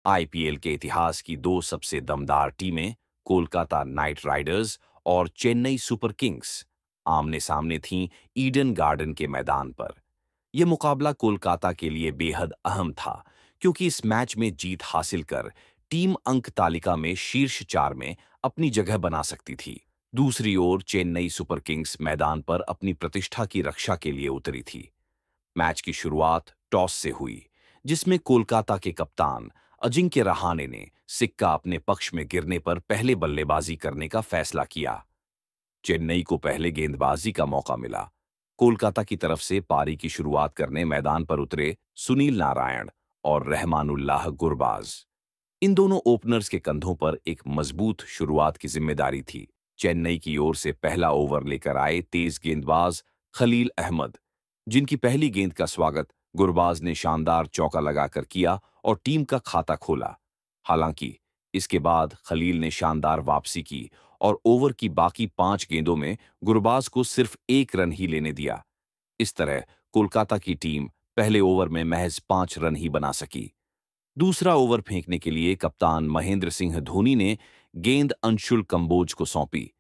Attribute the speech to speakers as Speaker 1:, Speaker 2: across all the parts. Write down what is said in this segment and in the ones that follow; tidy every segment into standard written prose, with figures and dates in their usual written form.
Speaker 1: IPL के इतिहास की दो सबसे दमदार टीमें कोलकाता नाइट राइडर्स और चेन्नई सुपर किंग्स आमने सामने थीं ईडन गार्डन के मैदान पर। यह मुकाबला कोलकाता के लिए बेहद अहम था क्योंकि इस मैच में जीत हासिल कर टीम अंक तालिका में शीर्ष 4 में अपनी जगह बना सकती थी। दूसरी ओर चेन्नई सुपर किंग्स मैदान पर अपनी प्रतिष्ठा की रक्षा के लिए उतरी थी। मैच की शुरुआत टॉस से हुई, जिसमें कोलकाता के कप्तान अजिंक्य रहाणे ने सिक्का अपने पक्ष में गिरने पर पहले बल्लेबाजी करने का फैसला किया। चेन्नई को पहले गेंदबाजी का मौका मिला। कोलकाता की तरफ से पारी की शुरुआत करने मैदान पर उतरे सुनील नारायण और रहमानुल्लाह गुरबाज। इन दोनों ओपनर्स के कंधों पर एक मजबूत शुरुआत की जिम्मेदारी थी। चेन्नई की ओर से पहला ओवर लेकर आए तेज गेंदबाज खलील अहमद, जिनकी पहली गेंद का स्वागत गुरबाज ने शानदार चौका लगाकर किया और टीम का खाता खोला। हालांकि इसके बाद खलील ने शानदार वापसी की और ओवर की बाकी 5 गेंदों में गुरबाज को सिर्फ 1 रन ही लेने दिया। इस तरह कोलकाता की टीम पहले ओवर में महज 5 रन ही बना सकी। दूसरा ओवर फेंकने के लिए कप्तान महेंद्र सिंह धोनी ने गेंद अंशुल कंबोज को सौंपी।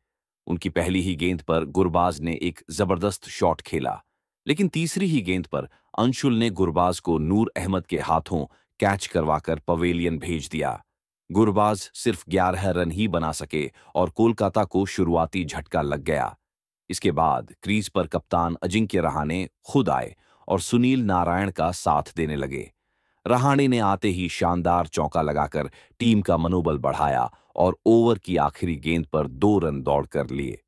Speaker 1: उनकी पहली ही गेंद पर गुरबाज ने एक जबरदस्त शॉट खेला, लेकिन तीसरी ही गेंद पर अंशुल ने गुरबाज को नूर अहमद के हाथों कैच करवाकर पवेलियन भेज दिया। गुरबाज सिर्फ 11 रन ही बना सके और कोलकाता को शुरुआती झटका लग गया। इसके बाद क्रीज पर कप्तान अजिंक्य रहाणे खुद आए और सुनील नारायण का साथ देने लगे। रहाणे ने आते ही शानदार चौका लगाकर टीम का मनोबल बढ़ाया और ओवर की आखिरी गेंद पर 2 रन दौड़ कर लिए।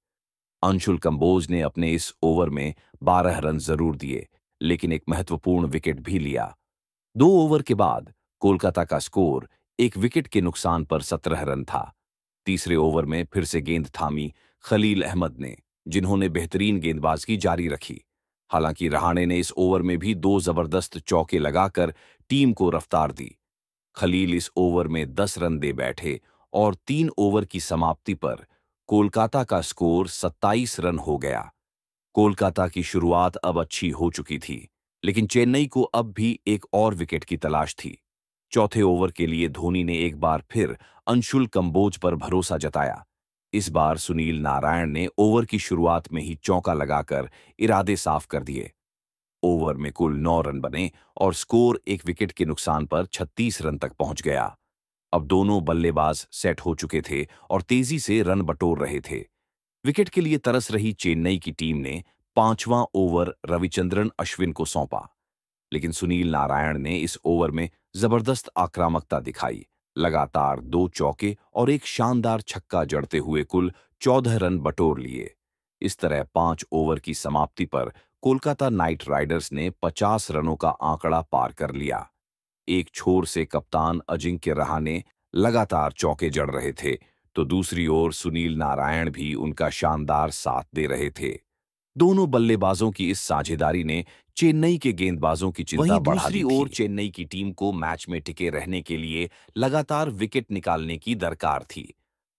Speaker 1: अंशुल कंबोज ने अपने इस ओवर में 12 रन जरूर दिए, लेकिन एक महत्वपूर्ण विकेट भी लिया। 2 ओवर के बाद कोलकाता का स्कोर एक विकेट के नुकसान पर 17 रन था। तीसरे ओवर में फिर से गेंद थामी खलील अहमद ने, जिन्होंने बेहतरीन गेंदबाजी जारी रखी। हालांकि रहाणे ने इस ओवर में भी 2 जबरदस्त चौके लगाकर टीम को रफ्तार दी। खलील इस ओवर में 10 रन दे बैठे और 3 ओवर की समाप्ति पर कोलकाता का स्कोर 27 रन हो गया। कोलकाता की शुरुआत अब अच्छी हो चुकी थी, लेकिन चेन्नई को अब भी एक और विकेट की तलाश थी। चौथे ओवर के लिए धोनी ने एक बार फिर अंशुल कंबोज पर भरोसा जताया। इस बार सुनील नारायण ने ओवर की शुरुआत में ही चौका लगाकर इरादे साफ कर दिए। ओवर में कुल 9 रन बने और स्कोर एक विकेट के नुकसान पर 36 रन तक पहुंच गया। अब दोनों बल्लेबाज सेट हो चुके थे और तेजी से रन बटोर रहे थे। विकेट के लिए तरस रही चेन्नई की टीम ने 5वां ओवर रविचंद्रन अश्विन को सौंपा, लेकिन सुनील नारायण ने इस ओवर में जबरदस्त आक्रामकता दिखाई। लगातार 2 चौके और एक शानदार छक्का जड़ते हुए कुल 14 रन बटोर लिए। इस तरह 5 ओवर की समाप्ति पर कोलकाता नाइट राइडर्स ने 50 रनों का आंकड़ा पार कर लिया। एक छोर से कप्तान अजिंक्य रहाणे लगातार चौके जड़ रहे थे, तो दूसरी ओर सुनील नारायण भी उनका शानदार साथ दे रहे थे। दोनों बल्लेबाजों की इस साझेदारी ने चेन्नई के गेंदबाजों की चिंता बढ़ा दी थी। दूसरी ओर चेन्नई की टीम को मैच में टिके रहने के लिए लगातार विकेट निकालने की दरकार थी।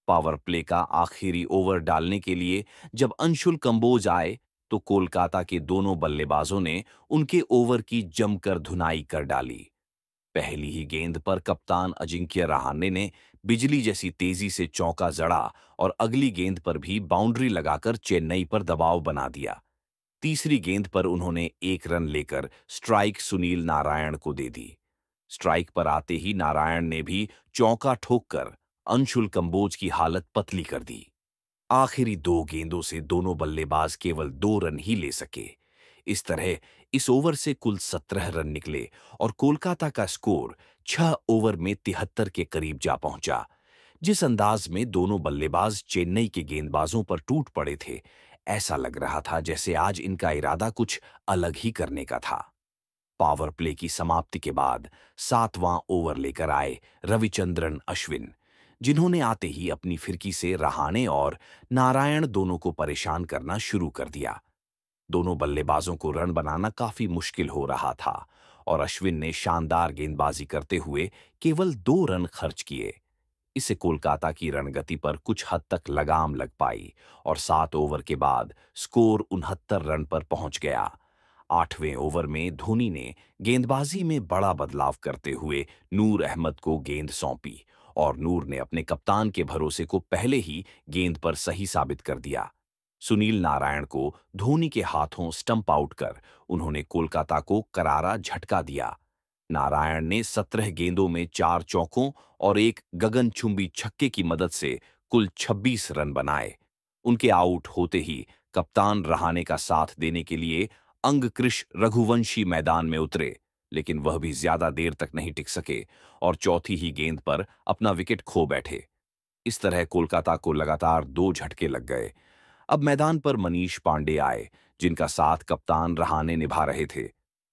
Speaker 1: पावर प्ले का आखिरी ओवर डालने के लिए जब अंशुल कंबोज आए, तो कोलकाता के दोनों बल्लेबाजों ने उनके ओवर की जमकर धुनाई कर डाली। पहली ही गेंद पर कप्तान अजिंक्य रहाणे ने बिजली जैसी तेजी से चौका जड़ा और अगली गेंद पर भी बाउंड्री लगाकर चेन्नई पर दबाव बना दिया। तीसरी गेंद पर उन्होंने 1 रन लेकर स्ट्राइक सुनील नारायण को दे दी। स्ट्राइक पर आते ही नारायण ने भी चौका ठोककर अंशुल कंबोज की हालत पतली कर दी। आखिरी 2 गेंदों से दोनों बल्लेबाज केवल 2 रन ही ले सके। इस तरह इस ओवर से कुल 17 रन निकले और कोलकाता का स्कोर 6 ओवर में 73 के करीब जा पहुंचा। जिस अंदाज में दोनों बल्लेबाज चेन्नई के गेंदबाजों पर टूट पड़े थे, ऐसा लग रहा था जैसे आज इनका इरादा कुछ अलग ही करने का था। पावर प्ले की समाप्ति के बाद 7वां ओवर लेकर आए रविचंद्रन अश्विन, जिन्होंने आते ही अपनी फिरकी से रहाणे और नारायण दोनों को परेशान करना शुरू कर दिया। दोनों बल्लेबाजों को रन बनाना काफी मुश्किल हो रहा था और अश्विन ने शानदार गेंदबाजी करते हुए केवल 2 रन खर्च किए। इससे कोलकाता की रणगति पर कुछ हद तक लगाम लग पाई और 7 ओवर के बाद स्कोर 69 रन पर पहुंच गया। 8वें ओवर में धोनी ने गेंदबाजी में बड़ा बदलाव करते हुए नूर अहमद को गेंद सौंपी और नूर ने अपने कप्तान के भरोसे को पहले ही गेंद पर सही साबित कर दिया। सुनील नारायण को धोनी के हाथों स्टंप आउट कर उन्होंने कोलकाता को करारा झटका दिया। नारायण ने 17 गेंदों में 4 चौकों और एक गगनचुंबी छक्के की मदद से कुल 26 रन बनाए। उनके आउट होते ही कप्तान रहाणे का साथ देने के लिए अंगकृश रघुवंशी मैदान में उतरे, लेकिन वह भी ज्यादा देर तक नहीं टिक सके और चौथी ही गेंद पर अपना विकेट खो बैठे। इस तरह कोलकाता को लगातार 2 झटके लग गए। अब मैदान पर मनीष पांडे आए, जिनका साथ कप्तान रहाणे निभा रहे थे।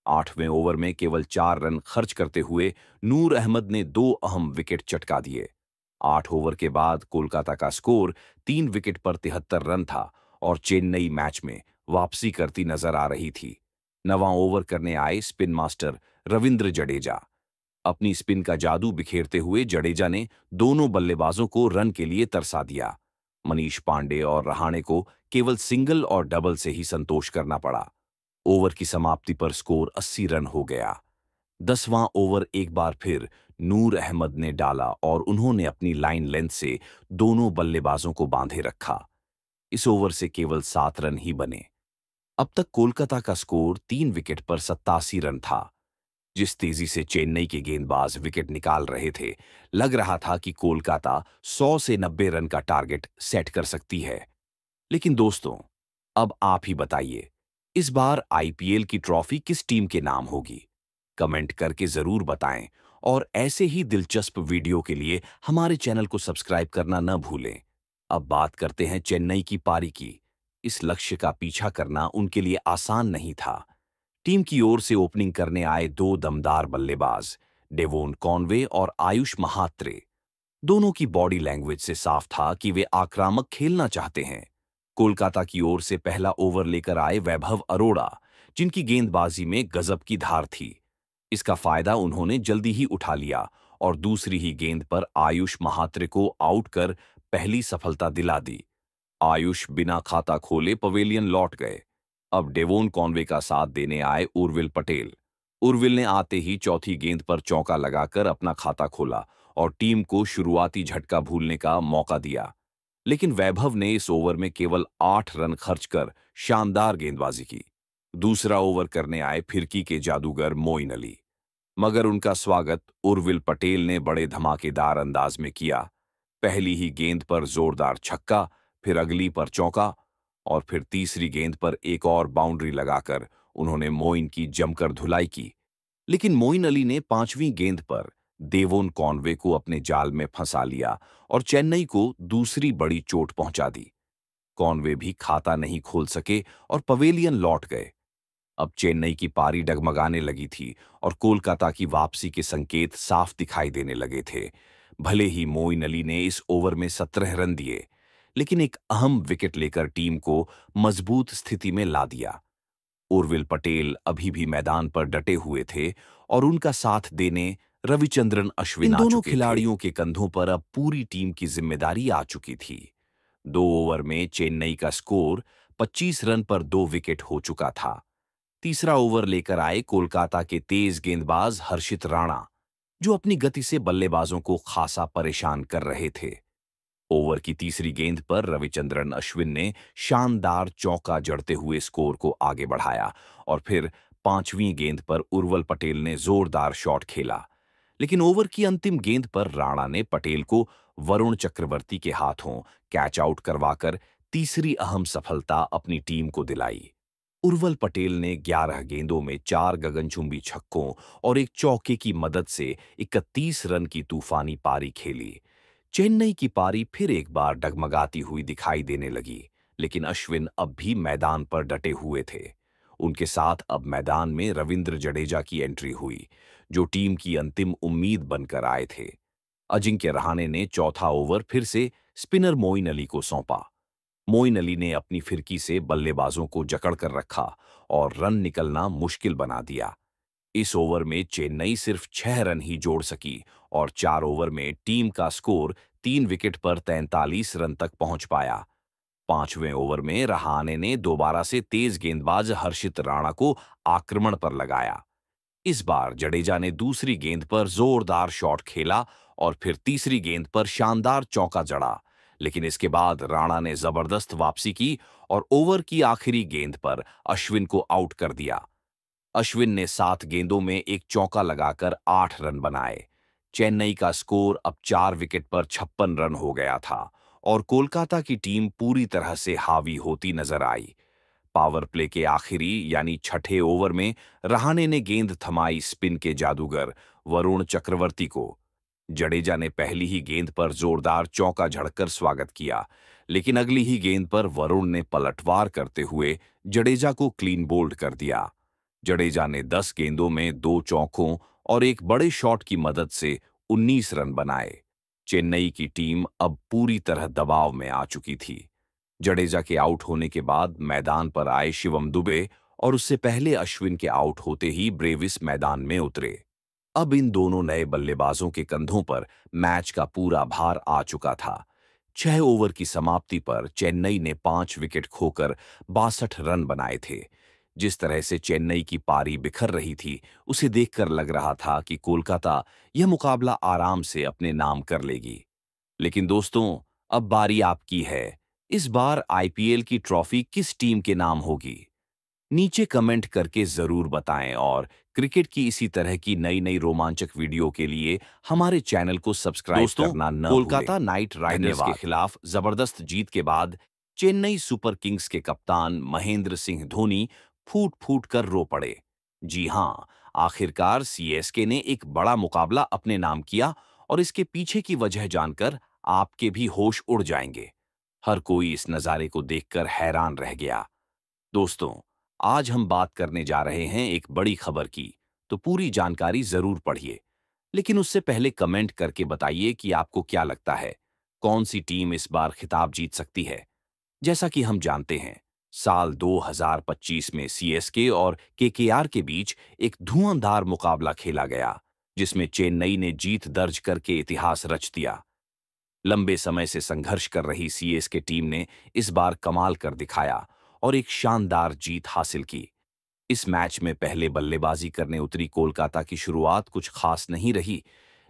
Speaker 1: 8वें ओवर में केवल 4 रन खर्च करते हुए नूर अहमद ने 2 अहम विकेट चटका दिए। 8 ओवर के बाद कोलकाता का स्कोर 3 विकेट पर 73 रन था और चेन्नई मैच में वापसी करती नजर आ रही थी। 9वां ओवर करने आए स्पिन मास्टर रविंद्र जडेजा। अपनी स्पिन का जादू बिखेरते हुए जडेजा ने दोनों बल्लेबाजों को रन के लिए तरसा दिया। मनीष पांडे और रहाणे को केवल सिंगल और डबल से ही संतोष करना पड़ा। ओवर की समाप्ति पर स्कोर 80 रन हो गया। 10वां ओवर एक बार फिर नूर अहमद ने डाला और उन्होंने अपनी लाइन लेंथ से दोनों बल्लेबाजों को बांधे रखा। इस ओवर से केवल 7 रन ही बने। अब तक कोलकाता का स्कोर 3 विकेट पर 87 रन था। जिस तेजी से चेन्नई के गेंदबाज विकेट निकाल रहे थे, लग रहा था कि कोलकाता 100 से 90 रन का टारगेट सेट कर सकती है। लेकिन दोस्तों, अब आप ही बताइए, इस बार आईपीएल की ट्रॉफी किस टीम के नाम होगी? कमेंट करके जरूर बताएं और ऐसे ही दिलचस्प वीडियो के लिए हमारे चैनल को सब्सक्राइब करना न भूलें। अब बात करते हैं चेन्नई की पारी की। इस लक्ष्य का पीछा करना उनके लिए आसान नहीं था। टीम की ओर से ओपनिंग करने आए 2 दमदार बल्लेबाज, डेवोन कॉनवे और आयुष महात्रे। दोनों की बॉडी लैंग्वेज से साफ था कि वे आक्रामक खेलना चाहते हैं। कोलकाता की ओर से पहला ओवर लेकर आए वैभव अरोड़ा, जिनकी गेंदबाजी में गजब की धार थी। इसका फायदा उन्होंने जल्दी ही उठा लिया और दूसरी ही गेंद पर आयुष महात्रे को आउट कर पहली सफलता दिला दी। आयुष बिना खाता खोले पवेलियन लौट गए। अब डेवोन कॉनवे का साथ देने आए उर्विल पटेल। उर्विल ने आते ही चौथी गेंद पर चौका लगाकर अपना खाता खोला और टीम को शुरुआती झटका भूलने का मौका दिया। लेकिन वैभव ने इस ओवर में केवल 8 रन खर्च कर शानदार गेंदबाजी की। दूसरा ओवर करने आए फिरकी के जादूगर मोइन अली, मगर उनका स्वागत उर्विल पटेल ने बड़े धमाकेदार अंदाज में किया। पहली ही गेंद पर जोरदार छक्का, फिर अगली पर चौका और फिर तीसरी गेंद पर एक और बाउंड्री लगाकर उन्होंने मोइन की जमकर धुलाई की। लेकिन मोइन अली ने 5वीं गेंद पर देवोन कॉनवे को अपने जाल में फंसा लिया और चेन्नई को दूसरी बड़ी चोट पहुंचा दी। कॉनवे भी खाता नहीं खोल सके और पवेलियन लौट गए। अब चेन्नई की पारी डगमगाने लगी थी और कोलकाता की वापसी के संकेत साफ दिखाई देने लगे थे। भले ही मोइन अली ने इस ओवर में 17 रन दिए, लेकिन एक अहम विकेट लेकर टीम को मजबूत स्थिति में ला दिया। उर्विल पटेल अभी भी मैदान पर डटे हुए थे और उनका साथ देने रविचंद्रन अश्विन आ चुके थे। इन दोनों खिलाड़ियों के कंधों पर अब पूरी टीम की जिम्मेदारी आ चुकी थी। 2 ओवर में चेन्नई का स्कोर 25 रन पर 2 विकेट हो चुका था। तीसरा ओवर लेकर आए कोलकाता के तेज गेंदबाज हर्षित राणा, जो अपनी गति से बल्लेबाजों को खासा परेशान कर रहे थे। ओवर की तीसरी गेंद पर रविचंद्रन अश्विन ने शानदार चौका जड़ते हुए स्कोर को आगे बढ़ाया और फिर 5वीं गेंद पर उर्वल पटेल ने जोरदार शॉट खेला। लेकिन ओवर की अंतिम गेंद पर राणा ने पटेल को वरुण चक्रवर्ती के हाथों कैच आउट करवाकर तीसरी अहम सफलता अपनी टीम को दिलाई। उर्वल पटेल ने 11 गेंदों में 4 गगनचुंबी छक्कों और एक चौके की मदद से 31 रन की तूफानी पारी खेली। चेन्नई की पारी फिर एक बार डगमगाती हुई दिखाई देने लगी, लेकिन अश्विन अब भी मैदान पर डटे हुए थे। उनके साथ अब मैदान में रविंद्र जडेजा की एंट्री हुई, जो टीम की अंतिम उम्मीद बनकर आए थे। अजिंक्य रहाणे ने चौथा ओवर फिर से स्पिनर मोइन अली को सौंपा। मोइन अली ने अपनी फिरकी से बल्लेबाजों को जकड़ कर रखा और रन निकलना मुश्किल बना दिया। इस ओवर में चेन्नई सिर्फ 6 रन ही जोड़ सकी और 4 ओवर में टीम का स्कोर 3 विकेट पर 43 रन तक पहुंच पाया। 5वें ओवर में रहाणे ने दोबारा से तेज गेंदबाज हर्षित राणा को आक्रमण पर लगाया। इस बार जडेजा ने दूसरी गेंद पर जोरदार शॉट खेला और फिर तीसरी गेंद पर शानदार चौका जड़ा, लेकिन इसके बाद राणा ने जबरदस्त वापसी की और ओवर की आखिरी गेंद पर अश्विन को आउट कर दिया। अश्विन ने 7 गेंदों में एक चौका लगाकर 8 रन बनाए। चेन्नई का स्कोर अब 4 विकेट पर 56 रन हो गया था और कोलकाता की टीम पूरी तरह से हावी होती नजर आई। पावर प्ले के आखिरी यानी छठे ओवर में रहाणे ने गेंद थमाई स्पिन के जादूगर वरुण चक्रवर्ती को। जडेजा ने पहली ही गेंद पर जोरदार चौका झड़कर स्वागत किया, लेकिन अगली ही गेंद पर वरुण ने पलटवार करते हुए जडेजा को क्लीन बोल्ड कर दिया। जडेजा ने 10 गेंदों में 2 चौकों और एक बड़े शॉट की मदद से 19 रन बनाए। चेन्नई की टीम अब पूरी तरह दबाव में आ चुकी थी। जडेजा के आउट होने के बाद मैदान पर आए शिवम दुबे और उससे पहले अश्विन के आउट होते ही ब्रेविस मैदान में उतरे। अब इन दोनों नए बल्लेबाजों के कंधों पर मैच का पूरा भार आ चुका था। 6 ओवर की समाप्ति पर चेन्नई ने 5 विकेट खोकर 62 रन बनाए थे। जिस तरह से चेन्नई की पारी बिखर रही थी, उसे देखकर लग रहा था कि कोलकाता यह मुकाबला आराम से अपने नाम कर लेगी। लेकिन दोस्तों, अब बारी आपकी है। इस बार आईपीएल की ट्रॉफी किस टीम के नाम होगी? नीचे कमेंट करके जरूर बताएं और क्रिकेट की इसी तरह की नई नई रोमांचक वीडियो के लिए हमारे चैनल को सब्सक्राइब करना न कोलकाता नाइट राइडर्स के खिलाफ जबरदस्त जीत के बाद चेन्नई सुपर किंग्स के कप्तान महेंद्र सिंह धोनी फूट फूट कर रो पड़े। जी हां, आखिरकार सीएसके ने एक बड़ा मुकाबला अपने नाम किया और इसके पीछे की वजह जानकर आपके भी होश उड़ जाएंगे। हर कोई इस नजारे को देखकर हैरान रह गया। दोस्तों, आज हम बात करने जा रहे हैं एक बड़ी खबर की, तो पूरी जानकारी जरूर पढ़िए। लेकिन उससे पहले कमेंट करके बताइए कि आपको क्या लगता है, कौन सी टीम इस बार खिताब जीत सकती है। जैसा कि हम जानते हैं, साल 2025 में सीएसके और केकेआर के बीच एक धुआंधार मुकाबला खेला गया, जिसमें चेन्नई ने जीत दर्ज करके इतिहास रच दिया। लंबे समय से संघर्ष कर रही सीएसके टीम ने इस बार कमाल कर दिखाया और एक शानदार जीत हासिल की। इस मैच में पहले बल्लेबाजी करने उतरी कोलकाता की शुरुआत कुछ खास नहीं रही,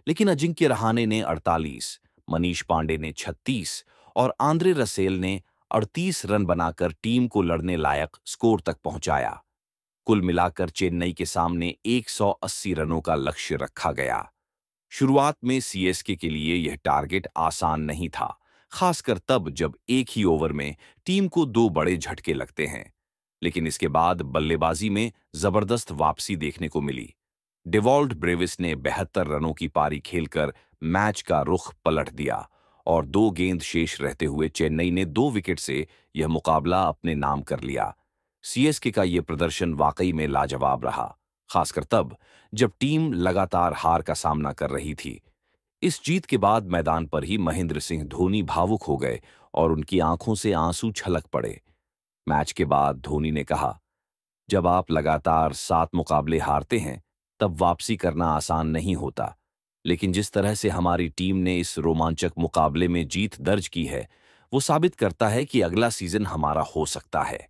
Speaker 1: लेकिन अजिंक्य रहाणे ने 48, मनीष पांडे ने 36 और आंद्रे रसेल ने 38 रन बनाकर टीम को लड़ने लायक स्कोर तक पहुंचाया। कुल मिलाकर चेन्नई के सामने 180 रनों का लक्ष्य रखा गया। शुरुआत में सीएसके के लिए यह टारगेट आसान नहीं था, खासकर तब जब एक ही ओवर में टीम को 2 बड़े झटके लगते हैं। लेकिन इसके बाद बल्लेबाजी में जबरदस्त वापसी देखने को मिली। डेवॉल्ट ब्रेविस ने 72 रनों की पारी खेलकर मैच का रुख पलट दिया और 2 गेंद शेष रहते हुए चेन्नई ने 2 विकेट से यह मुकाबला अपने नाम कर लिया। सीएसके का यह प्रदर्शन वाकई में लाजवाब रहा, खासकर तब जब टीम लगातार हार का सामना कर रही थी। इस जीत के बाद मैदान पर ही महेंद्र सिंह धोनी भावुक हो गए और उनकी आंखों से आंसू छलक पड़े। मैच के बाद धोनी ने कहा, जब आप लगातार 7 मुकाबले हारते हैं, तब वापसी करना आसान नहीं होता। लेकिन जिस तरह से हमारी टीम ने इस रोमांचक मुकाबले में जीत दर्ज की है, वो साबित करता है कि अगला सीजन हमारा हो सकता है।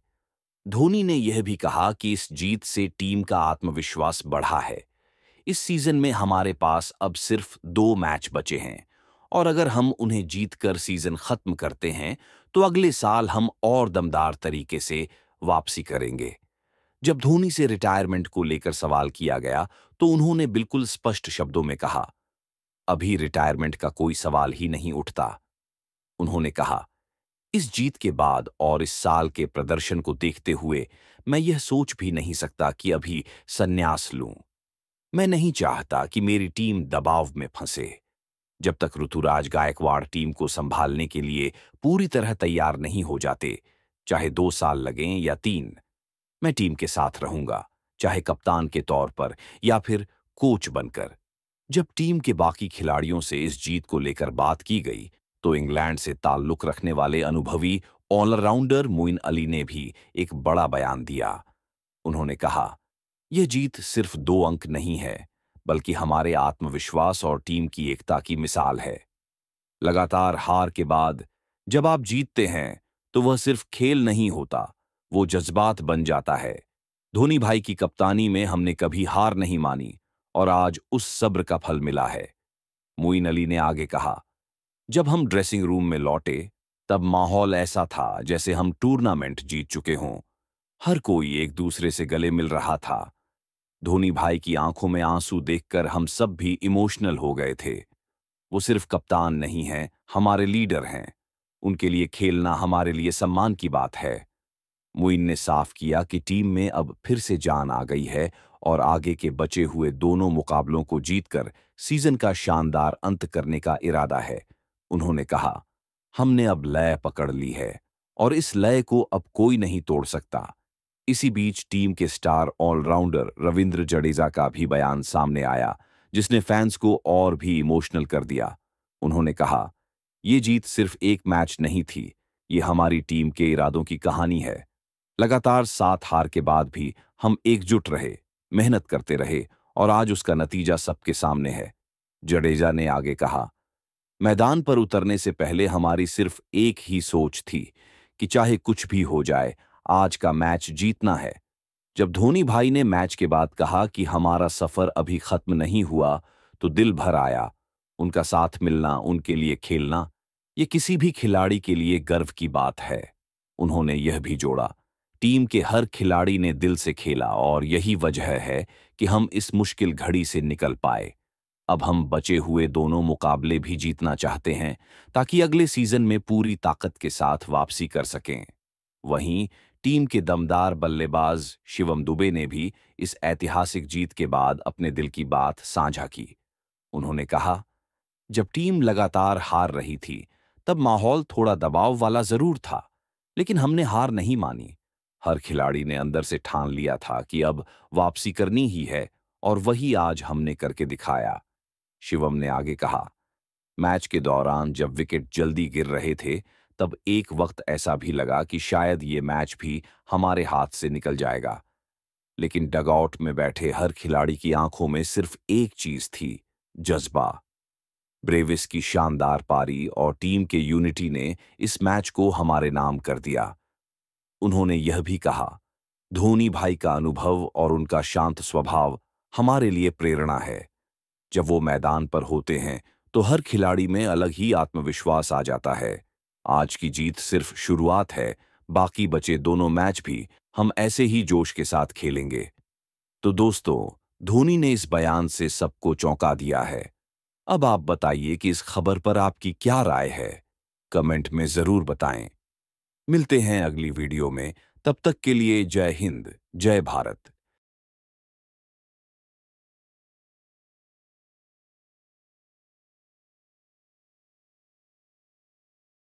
Speaker 1: धोनी ने यह भी कहा कि इस जीत से टीम का आत्मविश्वास बढ़ा है। इस सीजन में हमारे पास अब सिर्फ 2 मैच बचे हैं और अगर हम उन्हें जीतकर सीजन खत्म करते हैं तो अगले साल हम और दमदार तरीके से वापसी करेंगे। जब धोनी से रिटायरमेंट को लेकर सवाल किया गया तो उन्होंने बिल्कुल स्पष्ट शब्दों में कहा, अभी रिटायरमेंट का कोई सवाल ही नहीं उठता। उन्होंने कहा, इस जीत के बाद और इस साल के प्रदर्शन को देखते हुए मैं यह सोच भी नहीं सकता कि अभी संन्यास लूं। मैं नहीं चाहता कि मेरी टीम दबाव में फंसे। जब तक ऋतुराज गायकवाड़ टीम को संभालने के लिए पूरी तरह तैयार नहीं हो जाते, चाहे 2 साल लगें या 3, मैं टीम के साथ रहूंगा, चाहे कप्तान के तौर पर या फिर कोच बनकर। जब टीम के बाकी खिलाड़ियों से इस जीत को लेकर बात की गई, तो इंग्लैंड से ताल्लुक रखने वाले अनुभवी ऑलराउंडर मोइन अली ने भी एक बड़ा बयान दिया। उन्होंने कहा, यह जीत सिर्फ 2 अंक नहीं है, बल्कि हमारे आत्मविश्वास और टीम की एकता की मिसाल है। लगातार हार के बाद जब आप जीतते हैं, तो वह सिर्फ खेल नहीं होता, वो जज्बात बन जाता है। धोनी भाई की कप्तानी में हमने कभी हार नहीं मानी और आज उस सब्र का फल मिला है। मोइन अली ने आगे कहा, जब हम ड्रेसिंग रूम में लौटे तब माहौल ऐसा था जैसे हम टूर्नामेंट जीत चुके हों। हर कोई एक दूसरे से गले मिल रहा था। धोनी भाई की आंखों में आंसू देखकर हम सब भी इमोशनल हो गए थे। वो सिर्फ कप्तान नहीं हैं, हमारे लीडर हैं। उनके लिए खेलना हमारे लिए सम्मान की बात है। मुइन ने साफ किया कि टीम में अब फिर से जान आ गई है और आगे के बचे हुए दोनों मुकाबलों को जीतकर सीजन का शानदार अंत करने का इरादा है। उन्होंने कहा, हमने अब लय पकड़ ली है और इस लय को अब कोई नहीं तोड़ सकता। इसी बीच टीम के स्टार ऑलराउंडर रविंद्र जडेजा का भी बयान सामने आया, जिसने फैंस को और भी इमोशनल कर दिया। उन्होंने कहा, ये जीत सिर्फ एक मैच नहीं थी, ये हमारी टीम के इरादों की कहानी है। लगातार 7 हार के बाद भी हम एकजुट रहे, मेहनत करते रहे और आज उसका नतीजा सबके सामने है। जडेजा ने आगे कहा, मैदान पर उतरने से पहले हमारी सिर्फ एक ही सोच थी कि चाहे कुछ भी हो जाए, आज का मैच जीतना है। जब धोनी भाई ने मैच के बाद कहा कि हमारा सफर अभी खत्म नहीं हुआ, तो दिल भर आया। उनका साथ मिलना, उनके लिए खेलना, ये किसी भी खिलाड़ी के लिए गर्व की बात है। उन्होंने यह भी जोड़ा, टीम के हर खिलाड़ी ने दिल से खेला और यही वजह है कि हम इस मुश्किल घड़ी से निकल पाए। अब हम बचे हुए दोनों मुकाबले भी जीतना चाहते हैं ताकि अगले सीजन में पूरी ताकत के साथ वापसी कर सकें। वहीं टीम के दमदार बल्लेबाज शिवम दुबे ने भी इस ऐतिहासिक जीत के बाद अपने दिल की बात साझा की। उन्होंने कहा, जब टीम लगातार हार रही थी तब माहौल थोड़ा दबाव वाला जरूर था, लेकिन हमने हार नहीं मानी। हर खिलाड़ी ने अंदर से ठान लिया था कि अब वापसी करनी ही है और वही आज हमने करके दिखाया। शिवम ने आगे कहा, मैच के दौरान जब विकेट जल्दी गिर रहे थे तब एक वक्त ऐसा भी लगा कि शायद ये मैच भी हमारे हाथ से निकल जाएगा। लेकिन डगआउट में बैठे हर खिलाड़ी की आंखों में सिर्फ एक चीज थी, जज्बा। ब्रेविस की शानदार पारी और टीम के यूनिटी ने इस मैच को हमारे नाम कर दिया। उन्होंने यह भी कहा, धोनी भाई का अनुभव और उनका शांत स्वभाव हमारे लिए प्रेरणा है। जब वो मैदान पर होते हैं तो हर खिलाड़ी में अलग ही आत्मविश्वास आ जाता है। आज की जीत सिर्फ शुरुआत है, बाकी बचे दोनों मैच भी हम ऐसे ही जोश के साथ खेलेंगे। तो दोस्तों, धोनी ने इस बयान से सबको चौंका दिया है। अब आप बताइए कि इस खबर पर आपकी क्या राय है? कमेंट में जरूर बताएं। मिलते हैं अगली वीडियो में, तब तक के लिए जय हिंद, जय भारत।